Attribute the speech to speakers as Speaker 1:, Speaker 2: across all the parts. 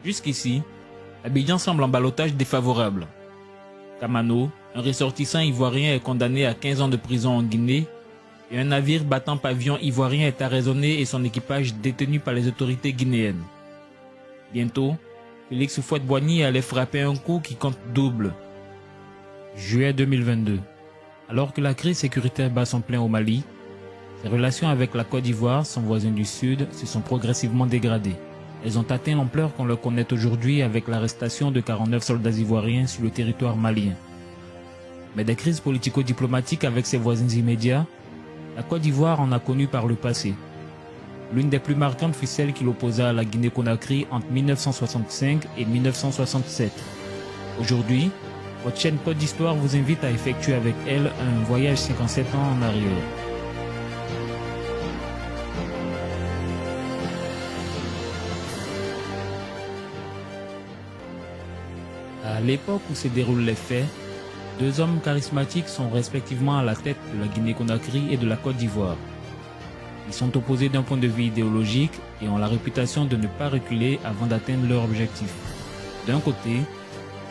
Speaker 1: Jusqu'ici, Abidjan semble en ballottage défavorable. Kamano, un ressortissant ivoirien, est condamné à 15 ans de prison en Guinée et un navire battant pavillon ivoirien est arraisonné et son équipage détenu par les autorités guinéennes. Bientôt, Félix Houphouët-Boigny allait frapper un coup qui compte double. Juillet 2022. Alors que la crise sécuritaire bat son plein au Mali, ses relations avec la Côte d'Ivoire, son voisin du Sud, se sont progressivement dégradées. Elles ont atteint l'ampleur qu'on leur connaît aujourd'hui avec l'arrestation de 49 soldats ivoiriens sur le territoire malien. Mais des crises politico-diplomatiques avec ses voisins immédiats, la Côte d'Ivoire en a connu par le passé. L'une des plus marquantes fut celle qui l'opposa à la Guinée-Conakry entre 1965 et 1967. Aujourd'hui, votre chaîne Côte d'Histoire vous invite à effectuer avec elle un voyage 57 ans en arrière. À l'époque où se déroulent les faits, deux hommes charismatiques sont respectivement à la tête de la Guinée-Conakry et de la Côte d'Ivoire. Ils sont opposés d'un point de vue idéologique et ont la réputation de ne pas reculer avant d'atteindre leur objectif. D'un côté,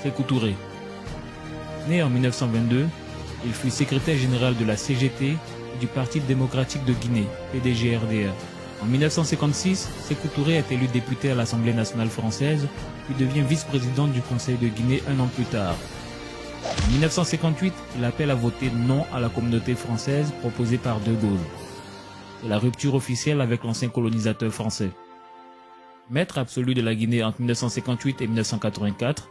Speaker 1: Sékou Touré. Né en 1922, il fut secrétaire général de la CGT et du Parti démocratique de Guinée, PDG-RDA. En 1956, Sékou Touré est élu député à l'Assemblée nationale française, puis devient vice-président du Conseil de Guinée un an plus tard. En 1958, il appelle à voter non à la communauté française proposée par De Gaulle. C'est la rupture officielle avec l'ancien colonisateur français. Maître absolu de la Guinée entre 1958 et 1984,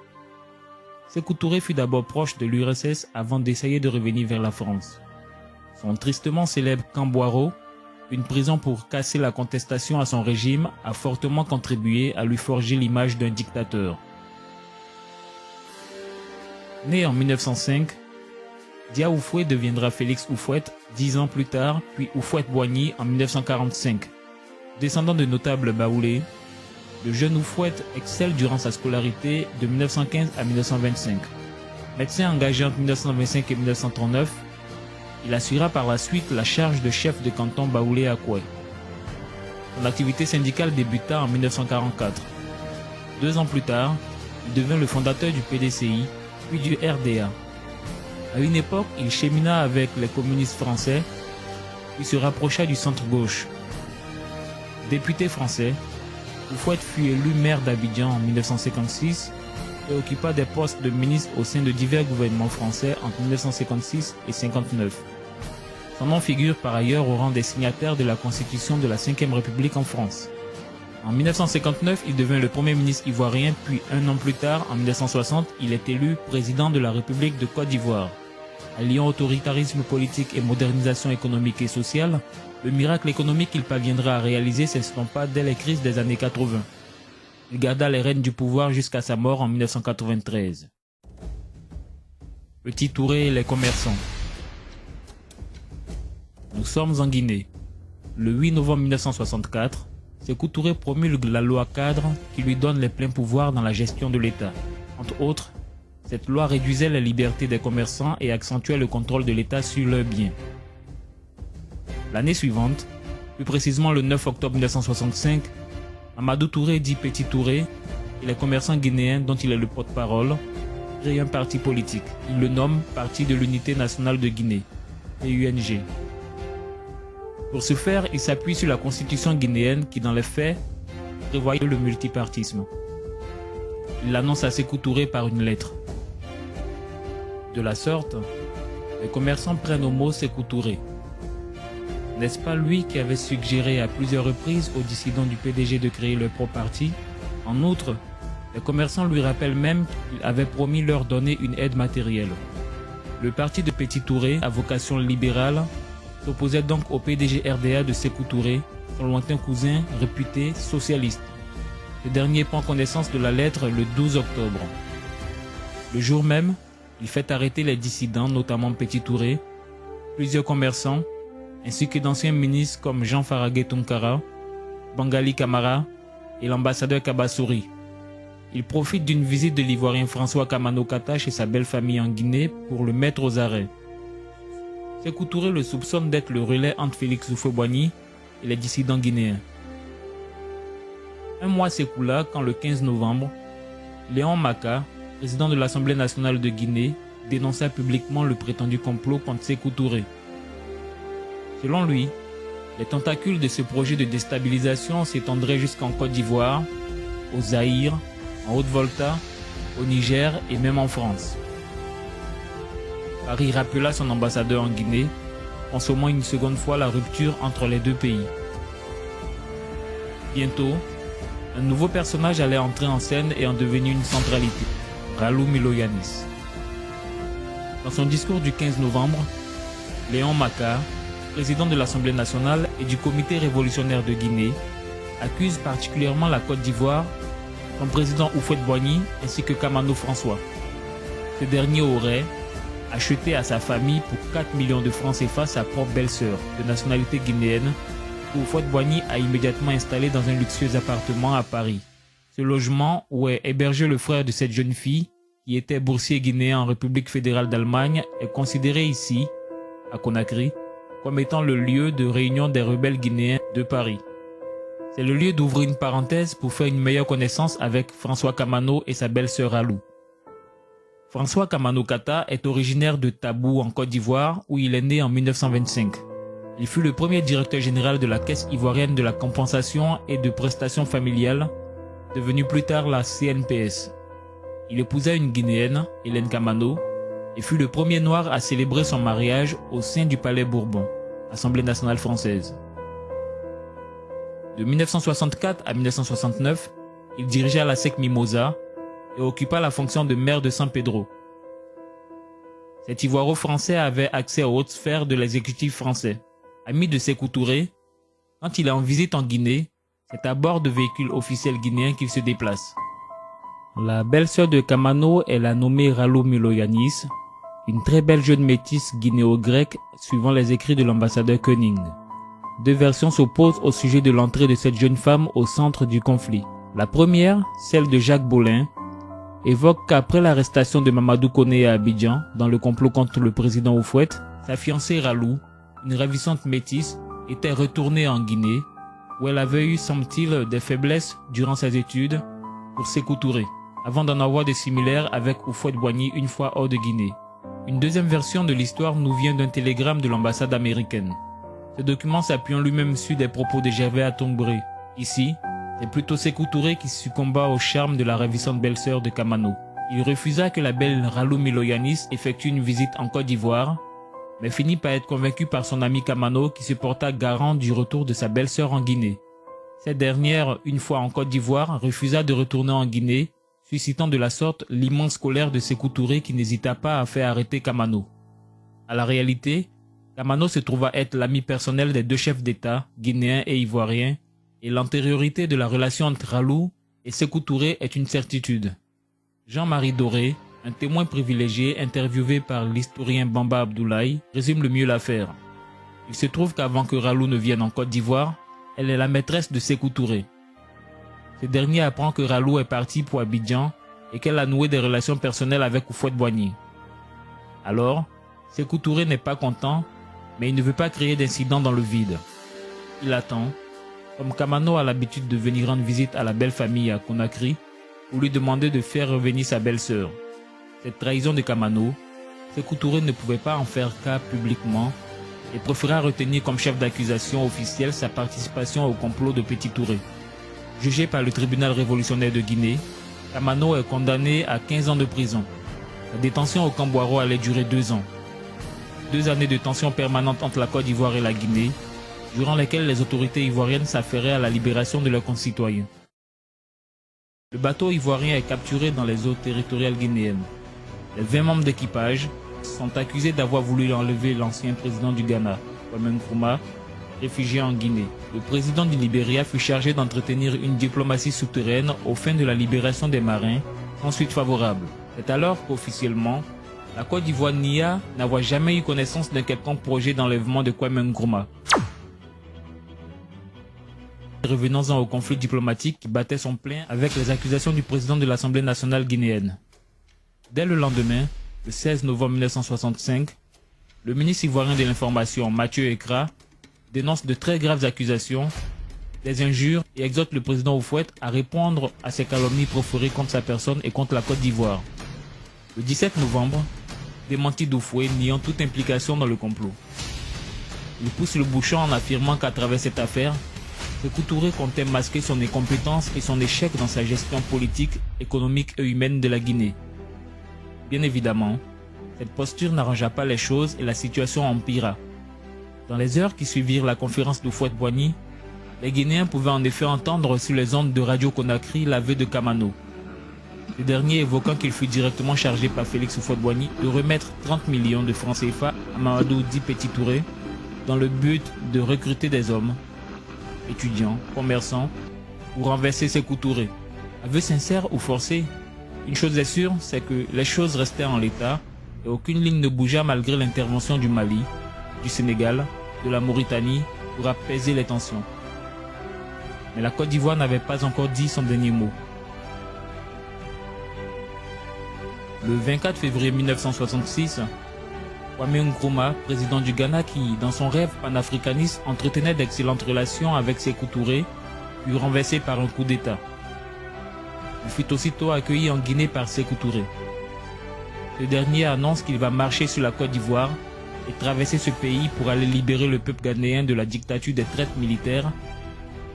Speaker 1: Sékou Touré fut d'abord proche de l'URSS avant d'essayer de revenir vers la France. Son tristement célèbre camp Boiro, une prison pour casser la contestation à son régime, a fortement contribué à lui forger l'image d'un dictateur. Né en 1905, Dia Oufoué deviendra Félix Houphouët 10 ans plus tard, puis Houphouët-Boigny en 1945. Descendant de notables baoulés, le jeune Houphouët excelle durant sa scolarité de 1915 à 1925. Médecin engagé entre 1925 et 1939, il assurera par la suite la charge de chef de canton baoulé à Koué. Son activité syndicale débuta en 1944. 2 ans plus tard, il devint le fondateur du PDCI, puis du RDA. À une époque, il chemina avec les communistes français, puis se rapprocha du centre-gauche. Député français, Houphouët fut élu maire d'Abidjan en 1956 et occupa des postes de ministre au sein de divers gouvernements français entre 1956 et 1959. Son nom figure par ailleurs au rang des signataires de la Constitution de la Ve République en France. En 1959, il devint le premier ministre ivoirien, puis un an plus tard, en 1960, il est élu président de la République de Côte d'Ivoire. Alliant autoritarisme politique et modernisation économique et sociale, le miracle économique qu'il parviendra à réaliser s'estompa dès les crises des années 80. Il garda les rênes du pouvoir jusqu'à sa mort en 1993. Petit Touré et les commerçants. Nous sommes en Guinée. Le 8 novembre 1964, Sékou Touré promulgue la loi cadre qui lui donne les pleins pouvoirs dans la gestion de l'État. Entre autres, cette loi réduisait la liberté des commerçants et accentuait le contrôle de l'État sur leurs biens. L'année suivante, plus précisément le 9 octobre 1965, Amadou Touré dit Petit Touré et les commerçants guinéens dont il est le porte-parole créent un parti politique. Il le nomme Parti de l'Unité Nationale de Guinée, PUNG. Pour ce faire, il s'appuie sur la constitution guinéenne qui, dans les faits, prévoyait le multipartisme. Il l'annonce à Sékou Touré par une lettre. De la sorte, les commerçants prennent au mot Sékou Touré. N'est-ce pas lui qui avait suggéré à plusieurs reprises aux dissidents du PDG de créer leur propre parti? En outre, les commerçants lui rappellent même qu'il avait promis leur donner une aide matérielle. Le parti de Petit Touré, à vocation libérale, s'opposait donc au PDG RDA de Sékou Touré, son lointain cousin réputé socialiste. Ce dernier prend connaissance de la lettre le 12 octobre. Le jour même, il fait arrêter les dissidents, notamment Petit Touré, plusieurs commerçants, ainsi que d'anciens ministres comme Jean Faraguet Tounkara, Bangali Camara et l'ambassadeur Kabassouri. Il profite d'une visite de l'Ivoirien François Kamano Kata chez sa belle famille en Guinée pour le mettre aux arrêts. Sékou Touré le soupçonne d'être le relais entre Félix Houphouët-Boigny et les dissidents guinéens. Un mois s'écoula quand le 15 novembre, Léon Maka, président de l'Assemblée nationale de Guinée, dénonça publiquement le prétendu complot contre Sékou Touré. Selon lui, les tentacules de ce projet de déstabilisation s'étendraient jusqu'en Côte d'Ivoire, au Zaïre, en Haute-Volta, au Niger et même en France. Paris rappela son ambassadeur en Guinée, consommant une seconde fois la rupture entre les deux pays. Bientôt, un nouveau personnage allait entrer en scène et en devenir une centralité, Ralou Miloyanis. Dans son discours du 15 novembre, Léon Maka, président de l'Assemblée nationale et du Comité révolutionnaire de Guinée, accuse particulièrement la Côte d'Ivoire, son président Houphouët-Boigny ainsi que Kamano François. Ce dernier aurait acheté à sa famille pour 4 millions de francs CFA sa propre belle-sœur de nationalité guinéenne, que Houphouët-Boigny a immédiatement installé dans un luxueux appartement à Paris. Ce logement, où est hébergé le frère de cette jeune fille, qui était boursier guinéen en République fédérale d'Allemagne, est considéré ici, à Conakry, comme étant le lieu de réunion des rebelles guinéens de Paris. C'est le lieu d'ouvrir une parenthèse pour faire une meilleure connaissance avec François Kamano et sa belle-sœur Ralou. François Kamano Kata est originaire de Tabou en Côte d'Ivoire où il est né en 1925. Il fut le premier directeur général de la Caisse ivoirienne de la compensation et de prestations familiales, devenue plus tard la CNPS. Il épousa une Guinéenne, Hélène Kamano, et fut le premier noir à célébrer son mariage au sein du Palais Bourbon, Assemblée nationale française. De 1964 à 1969, il dirigea la SEC Mimosa et occupa la fonction de maire de San Pedro. Cet Ivoiro-français avait accès aux hautes sphères de l'exécutif français. Ami de Sékou Touré, quand il est en visite en Guinée, c'est à bord de véhicules officiels guinéens qu'il se déplace. La belle-sœur de Kamano est la nommée Ralou Miloyanis, une très belle jeune métisse guinéo-grecque suivant les écrits de l'ambassadeur Koenig. Deux versions s'opposent au sujet de l'entrée de cette jeune femme au centre du conflit. La première, celle de Jacques Bollin, évoque qu'après l'arrestation de Mamadou Koné à Abidjan dans le complot contre le président Houphouët, sa fiancée Ralou, une ravissante métisse, était retournée en Guinée, où elle avait eu, semble-t-il, des faiblesses durant ses études pour Sékou Touré, avant d'en avoir des similaires avec Houphouët-Boigny une fois hors de Guinée. Une deuxième version de l'histoire nous vient d'un télégramme de l'ambassade américaine. Ce document s'appuyant lui-même sur des propos de Gervais Atombré. Ici, c'est plutôt Sékou Touré qui succomba au charme de la ravissante belle-sœur de Kamano. Il refusa que la belle Ralou Miloyanis effectue une visite en Côte d'Ivoire, mais finit par être convaincu par son ami Kamano qui se porta garant du retour de sa belle-sœur en Guinée. Cette dernière, une fois en Côte d'Ivoire, refusa de retourner en Guinée, suscitant de la sorte l'immense colère de Sékou Touré qui n'hésita pas à faire arrêter Kamano. À la réalité, Kamano se trouva être l'ami personnel des deux chefs d'État, guinéens et ivoiriens, et l'antériorité de la relation entre Ralou et Sékou Touré est une certitude. Jean-Marie Doré, un témoin privilégié interviewé par l'historien Bamba Abdoulaye, résume le mieux l'affaire. Il se trouve qu'avant que Ralou ne vienne en Côte d'Ivoire, elle est la maîtresse de Sékou Touré. Ce dernier apprend que Ralou est parti pour Abidjan et qu'elle a noué des relations personnelles avec Houphouët-Boigny. Alors, Sékou Touré n'est pas content, mais il ne veut pas créer d'incident dans le vide. Il attend, comme Kamano a l'habitude de venir rendre visite à la belle famille à Conakry, pour lui demander de faire revenir sa belle-sœur. Cette trahison de Kamano, Sékou Touré ne pouvait pas en faire cas publiquement et préféra retenir comme chef d'accusation officiel sa participation au complot de Petit Touré. Jugé par le tribunal révolutionnaire de Guinée, Kamano est condamné à 15 ans de prison. La détention au camp Boiro allait durer 2 ans. 2 années de tension permanente entre la Côte d'Ivoire et la Guinée, durant lesquelles les autorités ivoiriennes s'affairaient à la libération de leurs concitoyens. Le bateau ivoirien est capturé dans les eaux territoriales guinéennes. Les 20 membres d'équipage sont accusés d'avoir voulu enlever l'ancien président du Ghana, Kwame Nkrumah, réfugié en Guinée. Le président du Libéria fut chargé d'entretenir une diplomatie souterraine aux fins de la libération des marins, sans suite favorable. C'est alors qu'officiellement, la Côte d'Ivoire nia n'avoir jamais eu connaissance d'un quelconque projet d'enlèvement de Kwame Nkrumah. Revenons-en au conflit diplomatique qui battait son plein avec les accusations du président de l'Assemblée nationale guinéenne. Dès le lendemain, le 16 novembre 1965, le ministre ivoirien de l'Information, Mathieu Ekra, dénonce de très graves accusations des injures et exhorte le président Houphouët à répondre à ces calomnies proférées contre sa personne et contre la Côte d'Ivoire. Le 17 novembre, démenti d'Houphouët niant toute implication dans le complot. Il pousse le bouchon en affirmant qu'à travers cette affaire, Sékou Touré comptait masquer son incompétence et son échec dans sa gestion politique, économique et humaine de la Guinée. Bien évidemment, cette posture n'arrangea pas les choses et la situation empira. Dans les heures qui suivirent la conférence d'Houphouët-Boigny, les Guinéens pouvaient en effet entendre sur les ondes de Radio Conakry l'aveu de Kamano. Ce dernier évoquant qu'il fut directement chargé par Félix Houphouët-Boigny de remettre 30 millions de francs CFA à Mamadou Di Petit Touré dans le but de recruter des hommes, étudiants, commerçants, pour renverser Sékou Touré. Aveu sincère ou forcé, une chose est sûre, c'est que les choses restaient en l'état et aucune ligne ne bougea malgré l'intervention du Mali, du Sénégal, de la Mauritanie pour apaiser les tensions. Mais la Côte d'Ivoire n'avait pas encore dit son dernier mot. Le 24 février 1966, Kwame Nkrumah, président du Ghana qui, dans son rêve panafricaniste, entretenait d'excellentes relations avec Sékou Touré, fut renversé par un coup d'État. Il fut aussitôt accueilli en Guinée par Sékou Touré. Ce dernier annonce qu'il va marcher sur la Côte d'Ivoire et traverser ce pays pour aller libérer le peuple ghanéen de la dictature des traites militaires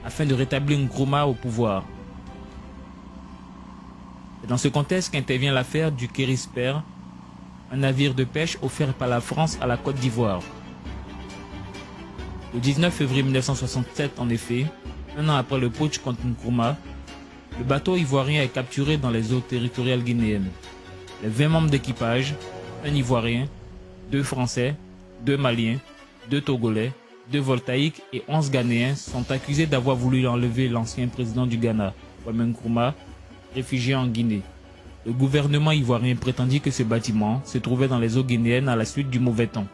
Speaker 1: afin de rétablir Nkrumah au pouvoir. C'est dans ce contexte qu'intervient l'affaire du Kérisper, un navire de pêche offert par la France à la Côte d'Ivoire. Le 19 février 1967, en effet, un an après le putsch contre Nkrumah, le bateau ivoirien est capturé dans les eaux territoriales guinéennes. Les 20 membres d'équipage, un Ivoirien, 2 Français, 2 Maliens, 2 Togolais, 2 Voltaïques et 11 Ghanéens sont accusés d'avoir voulu enlever l'ancien président du Ghana, Kwame Nkrumah, réfugié en Guinée. Le gouvernement ivoirien prétendit que ce bâtiment se trouvait dans les eaux guinéennes à la suite du mauvais temps.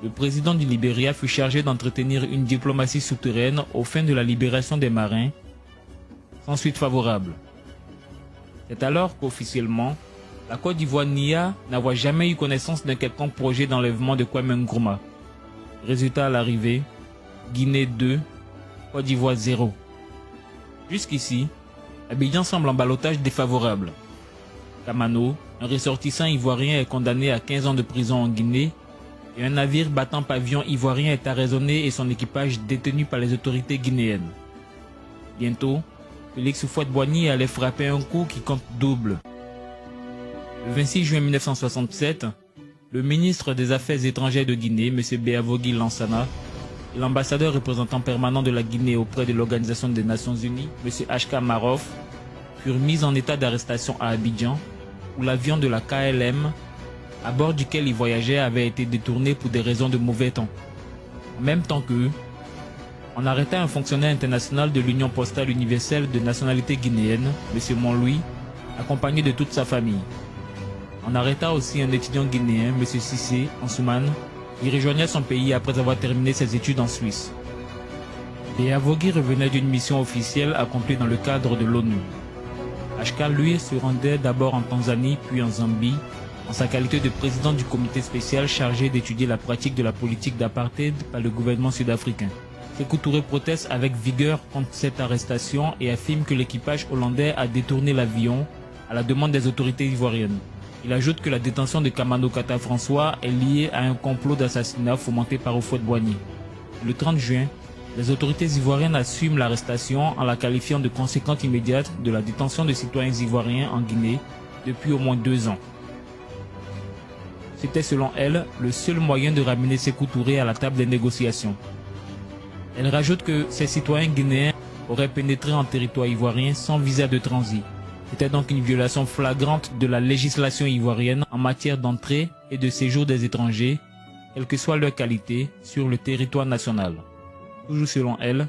Speaker 1: Le président du Libéria fut chargé d'entretenir une diplomatie souterraine aux fins de la libération des marins, sans suite favorable. C'est alors qu'officiellement, la Côte d'Ivoire nia n'avoir jamais eu connaissance d'un quelconque projet d'enlèvement de Kwame Nkrumah. Résultat à l'arrivée, Guinée 2, Côte d'Ivoire 0. Jusqu'ici, Abidjan semble en ballottage défavorable. Kamano, un ressortissant ivoirien, est condamné à 15 ans de prison en Guinée et un navire battant pavillon ivoirien est arraisonné et son équipage détenu par les autorités guinéennes. Bientôt, Félix Houphouët-Boigny allait frapper un coup qui compte double. Le 26 juin 1967, le ministre des Affaires étrangères de Guinée, M. Beavogi Lansana, et l'ambassadeur représentant permanent de la Guinée auprès de l'Organisation des Nations Unies, M. H.K. Maroff, furent mis en état d'arrestation à Abidjan, où l'avion de la KLM, à bord duquel ils voyageaient, avait été détourné pour des raisons de mauvais temps. En même temps qu'eux, on arrêta un fonctionnaire international de l'Union postale universelle de nationalité guinéenne, M. Montlouis, accompagné de toute sa famille. On arrêta aussi un étudiant guinéen, M. Sissé Ansoumane, qui rejoignait son pays après avoir terminé ses études en Suisse. Beavogi revenait d'une mission officielle accomplie dans le cadre de l'ONU. HK, lui, se rendait d'abord en Tanzanie puis en Zambie, en sa qualité de président du comité spécial chargé d'étudier la pratique de la politique d'apartheid par le gouvernement sud-africain. Sékou Touré proteste avec vigueur contre cette arrestation et affirme que l'équipage hollandais a détourné l'avion à la demande des autorités ivoiriennes. Il ajoute que la détention de Kamano Kata François est liée à un complot d'assassinat fomenté par Houphouët-Boigny. Le 30 juin, les autorités ivoiriennes assument l'arrestation en la qualifiant de conséquence immédiate de la détention de citoyens ivoiriens en Guinée depuis au moins 2 ans. C'était selon elle le seul moyen de ramener Sékou Touré à la table des négociations. Elle rajoute que ces citoyens guinéens auraient pénétré en territoire ivoirien sans visa de transit. C'était donc une violation flagrante de la législation ivoirienne en matière d'entrée et de séjour des étrangers, quelle que soit leur qualité, sur le territoire national. Toujours selon elle,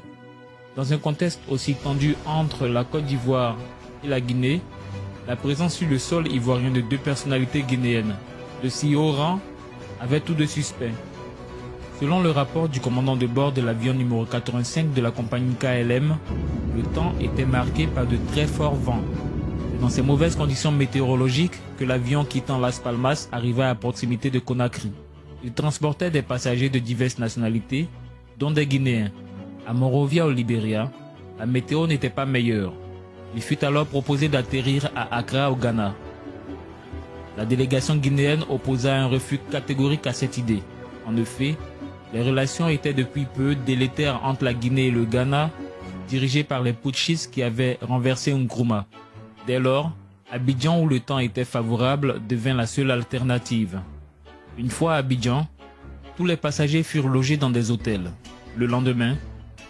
Speaker 1: dans un contexte aussi tendu entre la Côte d'Ivoire et la Guinée, la présence sur le sol ivoirien de 2 personnalités guinéennes de si haut rang avait tout de suspect. Selon le rapport du commandant de bord de l'avion numéro 85 de la compagnie KLM, le temps était marqué par de très forts vents. C'est dans ces mauvaises conditions météorologiques que l'avion quittant Las Palmas arriva à proximité de Conakry. Il transportait des passagers de diverses nationalités, dont des Guinéens. À Monrovia au Libéria, la météo n'était pas meilleure. Il fut alors proposé d'atterrir à Accra au Ghana. La délégation guinéenne opposa un refus catégorique à cette idée. En effet, les relations étaient depuis peu délétères entre la Guinée et le Ghana, dirigées par les putschistes qui avaient renversé Nkrumah. Dès lors, Abidjan, où le temps était favorable, devint la seule alternative. Une fois à Abidjan, tous les passagers furent logés dans des hôtels. Le lendemain,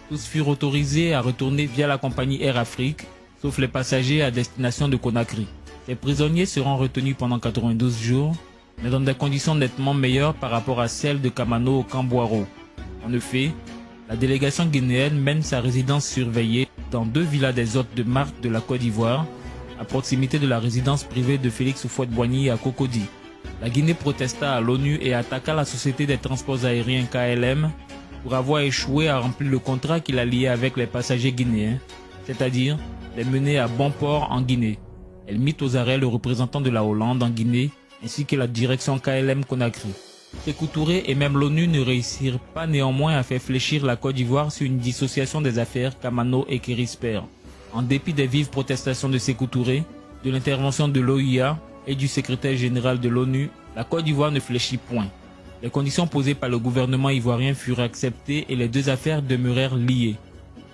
Speaker 1: tous furent autorisés à retourner via la compagnie Air Afrique, sauf les passagers à destination de Conakry. Ces prisonniers seront retenus pendant 92 jours, mais dans des conditions nettement meilleures par rapport à celles de Kamano au camp Boiro. En effet, la délégation guinéenne mène sa résidence surveillée dans 2 villas des hôtes de marque de la Côte d'Ivoire, à proximité de la résidence privée de Félix Houphouët-Boigny à Cocody. La Guinée protesta à l'ONU et attaqua la société des transports aériens KLM pour avoir échoué à remplir le contrat qu'il a lié avec les passagers guinéens, c'est-à-dire les mener à bon port en Guinée. Elle mit aux arrêts le représentant de la Hollande en Guinée ainsi que la direction KLM Conakry. Sékou Touré et même l'ONU ne réussirent pas néanmoins à faire fléchir la Côte d'Ivoire sur une dissociation des affaires Kamano et Kérisper. En dépit des vives protestations de Sékou Touré, de l'intervention de l'OUA et du secrétaire général de l'ONU, la Côte d'Ivoire ne fléchit point. Les conditions posées par le gouvernement ivoirien furent acceptées et les 2 affaires demeurèrent liées.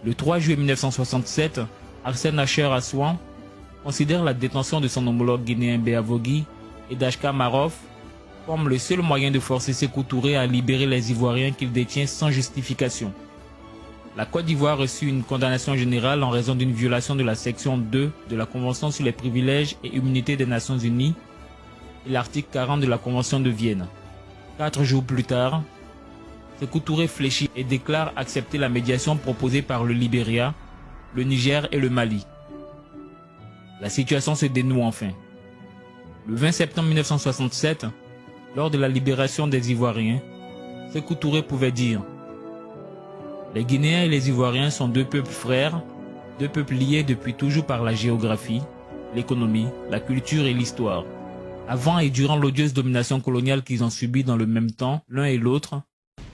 Speaker 1: Le 3 juillet 1967, Arsène Asher Assouan considère la détention de son homologue guinéen Béavogui et d'Achka Marof comme le seul moyen de forcer Sékou Touré à libérer les Ivoiriens qu'il détient sans justification. La Côte d'Ivoire reçut une condamnation générale en raison d'une violation de la section 2 de la Convention sur les privilèges et immunités des Nations Unies et l'article 40 de la Convention de Vienne. 4 jours plus tard, Sékou Touré fléchit et déclare accepter la médiation proposée par le Libéria, le Niger et le Mali. La situation se dénoue enfin. Le 20 septembre 1967, lors de la libération des Ivoiriens, Sékou Touré pouvait dire « Les Guinéens et les Ivoiriens sont 2 peuples frères, 2 peuples liés depuis toujours par la géographie, l'économie, la culture et l'histoire. Avant et durant l'odieuse domination coloniale qu'ils ont subie dans le même temps, l'un et l'autre,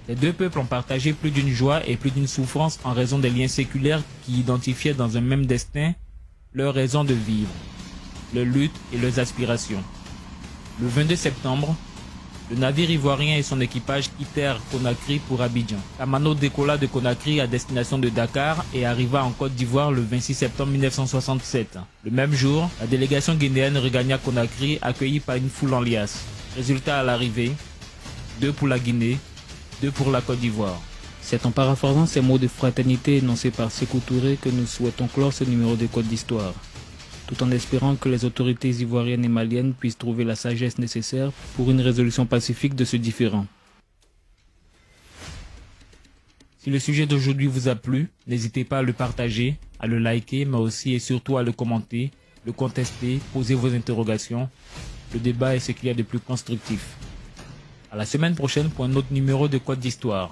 Speaker 1: les 2 peuples ont partagé plus d'une joie et plus d'une souffrance en raison des liens séculaires qui identifiaient dans un même destin leur raison de vivre, leurs luttes et leurs aspirations. Le 22 septembre, le navire ivoirien et son équipage quittèrent Conakry pour Abidjan. Kamano décolla de Conakry à destination de Dakar et arriva en Côte d'Ivoire le 26 septembre 1967. Le même jour, la délégation guinéenne regagna Conakry accueillie par une foule en liasse. Résultat à l'arrivée, 2 pour la Guinée, 2 pour la Côte d'Ivoire. C'est en paraphrasant ces mots de fraternité énoncés par Sékou Touré que nous souhaitons clore ce numéro de Côte d'Histoire, tout en espérant que les autorités ivoiriennes et maliennes puissent trouver la sagesse nécessaire pour une résolution pacifique de ce différend. Si le sujet d'aujourd'hui vous a plu, n'hésitez pas à le partager, à le liker, mais aussi et surtout à le commenter, le contester, poser vos interrogations. Le débat est ce qu'il y a de plus constructif. À la semaine prochaine pour un autre numéro de Côte d'Histoire.